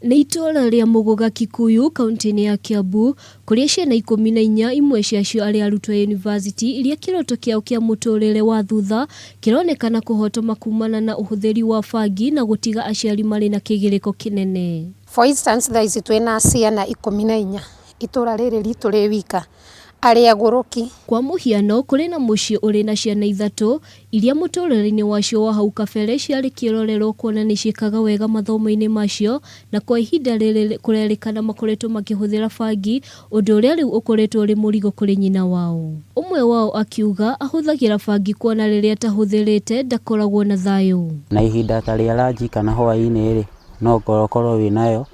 Nĩ itura ria Muguga Kikuyu kaunti-ini ya Kiambu kuria ciana 14 imwe ciacio ari arutwo university iria kiroto kiao kia muturire wa thutha kironekana kuhotoma kumana na uhuthiri wa bangi na gutiga aciari mari na kigiriko kinene. For instance, there is twina ciana 14 itura riri ritu ri wika ari aguruki. Kwa muhiano kuri na mucii uri na ciana 3 iria muturire-ini wacio wa hau kabere ciari kirorerwo kuona ni ciikaga wega mathomo-ini macio na kwa ihinda riri kurerikana makoretwo makihuthira bangi undu uria riu ukoretwo uri murigo kuri nyina wao. Umwe wao akiuga ahuthagira bangi kuona riria atahuthirite ndakoragwo na thayu. Na ihinda ta ria ranji kana hwaini ri no ngorokorwo winayo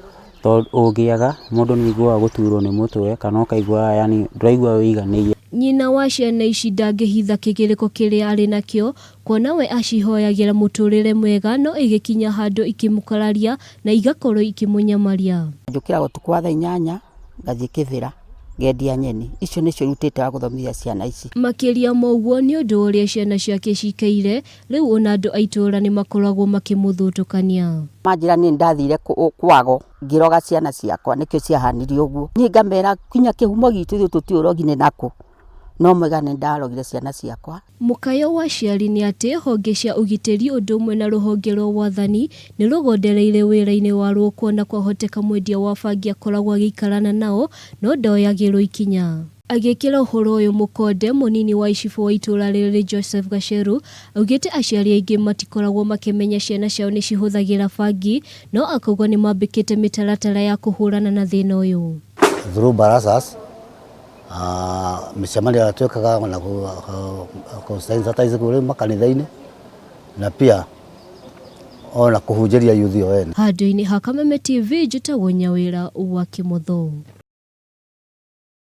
ugiaga mundu niguo guturwo ni mutwe kana ukaigua yani nduraigua wiganiye. Nyina wa ciana ici ndangihitha kigiriko kiria ari nakio kuona we acihoyagira muturire mwega no igikinya handu ikimukararia na igakorwo ikimunyamaria. Njukira gutukwa thaa 8 ngathie kivira ngendia nyeni icio nicio rutite wa guthomithia ciana ici. Makiria moguo ni undu uria ciana ciake cikaire riu ona andu aitura ni makoragwo makimuthutukania. Manjira ni ndathire kwago ngiroga ciana ciakwa nikio ciahanire uguo ni ngamera kinya kihumo gitu tutiurogine nako no mwega ni ndarogire ciana ciakwa. Mukayo wa ciari ni ati honge cia ugitiri undu umwe na ruhonge rwa wathani ni rugondereire wira-ini warwo kuona kwahoteka mwendia wa bangi akoragwo agikarana nao no ndoyagirwo ikinya. Agikira uhoro uyu mukonde munini wa icibu wa itura riri Joseph Gasheru augite aciari aingi matikoragwo makimenya ciana ciao ni cihuthagira bangi no akauga ni mambikite mitaratara ya kuhurana na thina uyu. Through barasas micemani yatuikaga na kusensitize kuri makanitha-ini na pia ona kuhunjiria yuthi o ene. Handũ-ini ha Kameme TV njĩtagwo Nyawĩra wa Kĩmotho.